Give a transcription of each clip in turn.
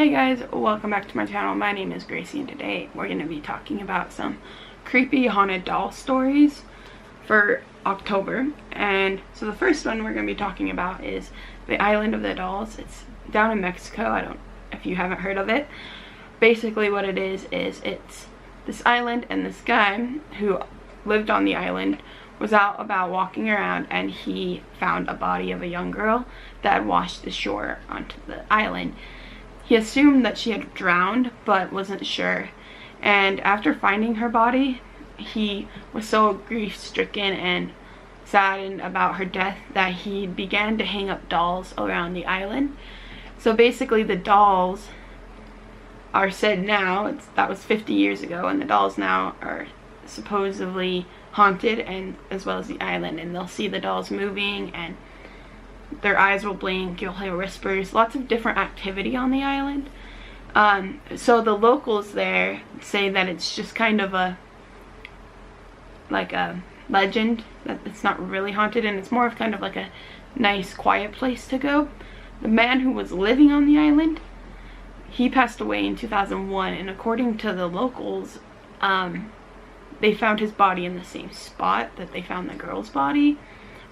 Hey guys, welcome back to my channel. My name is Gracie and today we're going to be talking about some creepy haunted doll stories for October. And so the first one we're going to be talking about is the Island of the Dolls. It's down in Mexico. I don't if you haven't heard of it. Basically what it is it's this island, and this guy who lived on the island was out about walking around and he found a body of a young girl that had washed ashore onto the island. He assumed that she had drowned but wasn't sure, and after finding her body he was so grief-stricken and saddened about her death that he began to hang up dolls around the island. So basically the dolls are said now, that was 50 years ago, and the dolls now are supposedly haunted, and as well as the island, and they'll see the dolls moving and their eyes will blink, you'll hear whispers, lots of different activity on the island. So the locals there say that it's just kind of a legend, that it's not really haunted, and it's more of kind of like a nice quiet place to go. The man who was living on the island, he passed away in 2001, and according to the locals, they found his body in the same spot that they found the girl's body,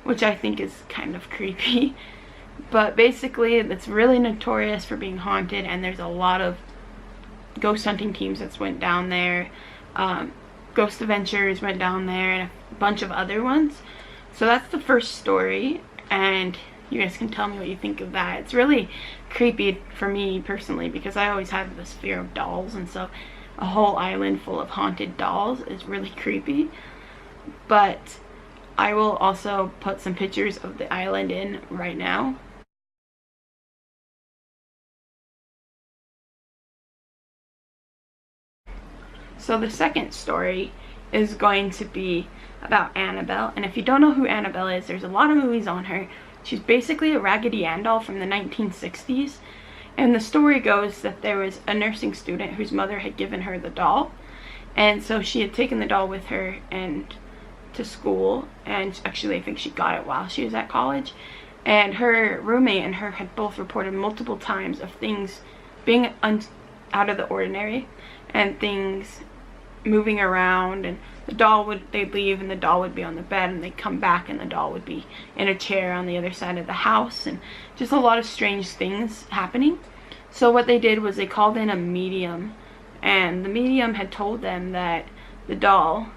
which I think is kind of creepy. But basically it's really notorious for being haunted, and there's a lot of ghost hunting teams that's went down there. Ghost Adventures went down there, and a bunch of other ones. So that's the first story, and you guys can tell me what you think of that. It's really creepy for me personally because I always have this fear of dolls, and so a whole island full of haunted dolls is really creepy. But I will also put some pictures of the island in right now. So the second story is going to be about Annabelle, and if you don't know who Annabelle is, there's a lot of movies on her. She's basically a Raggedy Ann doll from the 1960s, and the story goes that there was a nursing student whose mother had given her the doll, and so she had taken the doll with her and to school, and actually I think she got it while she was at college, and her roommate and her had both reported multiple times of things being out of the ordinary and things moving around, and the doll they'd leave and the doll would be on the bed, and they'd come back and the doll would be in a chair on the other side of the house, and just a lot of strange things happening. So what they did was they called in a medium, and the medium had told them that the doll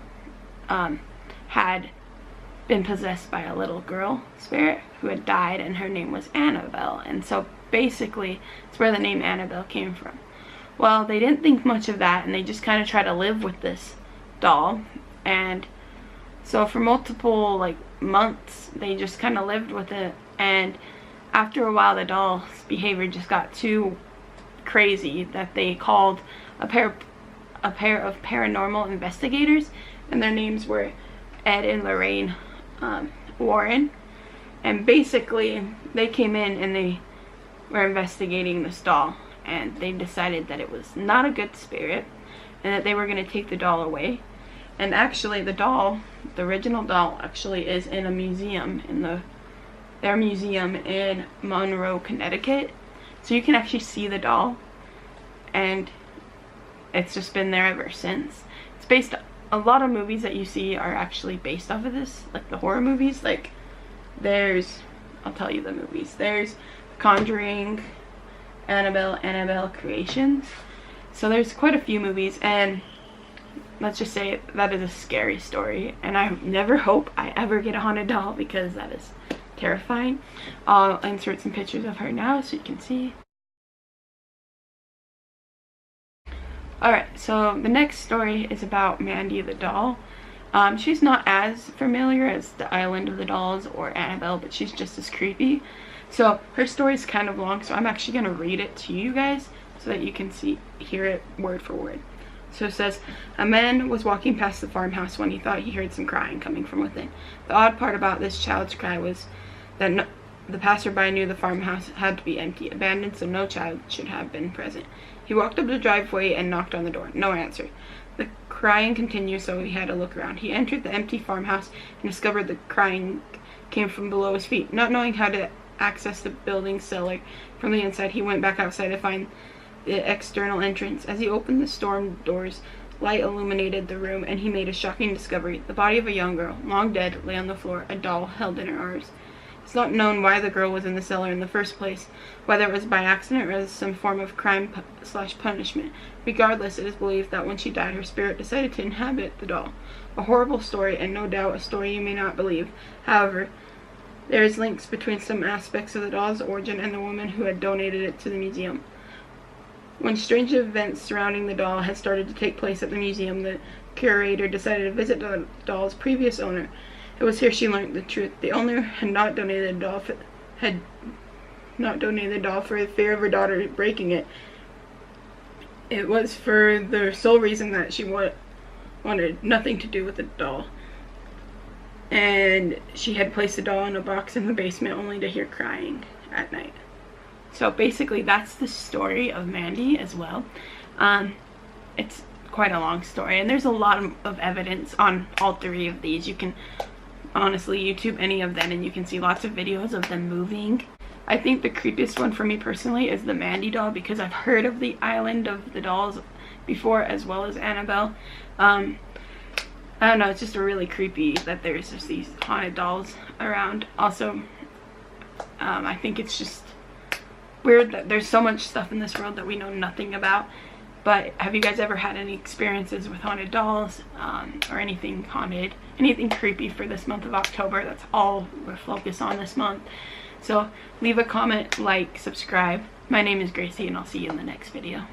had been possessed by a little girl spirit who had died, and her name was Annabelle. And so basically it's where the name Annabelle came from. Well, they didn't think much of that, and they just kind of tried to live with this doll, and so for multiple months they just kind of lived with it, and after a while the doll's behavior just got too crazy that they called a pair of paranormal investigators, and their names were Ed and Lorraine Warren, and basically they came in and they were investigating this doll, and they decided that it was not a good spirit and that they were going to take the doll away. And actually the original doll actually is in a museum, in their museum in Monroe, Connecticut, so you can actually see the doll, and it's just been there ever since. It's based a lot of movies that you see are actually based off of this, like the horror movies. I'll tell you the movies. There's Conjuring, Annabelle Creations. So there's quite a few movies, and let's just say that is a scary story, and I never hope I ever get a haunted doll because that is terrifying. I'll insert some pictures of her now so you can see. Alright, so the next story is about Mandy the doll. She's not as familiar as the Island of the Dolls or Annabelle, but she's just as creepy. So her story is kind of long, so I'm actually going to read it to you guys so that you can hear it word for word. So it says, a man was walking past the farmhouse when he thought he heard some crying coming from within. The odd part about this child's cry was that the passerby knew the farmhouse had to be empty, abandoned, so no child should have been present. He walked up the driveway and knocked on the door. No answer. The crying continued, so he had to look around. He entered the empty farmhouse and discovered the crying came from below his feet. Not knowing how to access the building cellar from the inside, he went back outside to find the external entrance. As he opened the storm doors, light illuminated the room, and he made a shocking discovery. The body of a young girl, long dead, lay on the floor, a doll held in her arms. It's not known why the girl was in the cellar in the first place, whether it was by accident or as some form of crime/punishment. Regardless, it is believed that when she died, her spirit decided to inhabit the doll. A horrible story, and no doubt a story you may not believe. However, there is links between some aspects of the doll's origin and the woman who had donated it to the museum. When strange events surrounding the doll had started to take place at the museum, the curator decided to visit the doll's previous owner. It was here she learned the truth. The owner had not donated the doll for the fear of her daughter breaking it. It was for the sole reason that she wanted nothing to do with the doll. And she had placed the doll in a box in the basement only to hear crying at night. So basically that's the story of Mandy as well. It's quite a long story, and there's a lot of evidence on all three of these. You can honestly YouTube any of them and you can see lots of videos of them moving. I think the creepiest one for me personally is the Mandy doll, because I've heard of the island of the dolls before, as well as Annabelle. I don't know, it's just really creepy that there's just these haunted dolls around. Also, I think it's just weird that there's so much stuff in this world that we know nothing about. But have you guys ever had any experiences with haunted dolls, or anything haunted, anything creepy for this month of October? That's all we're focused on this month. So leave a comment, like, subscribe. My name is Gracie, and I'll see you in the next video.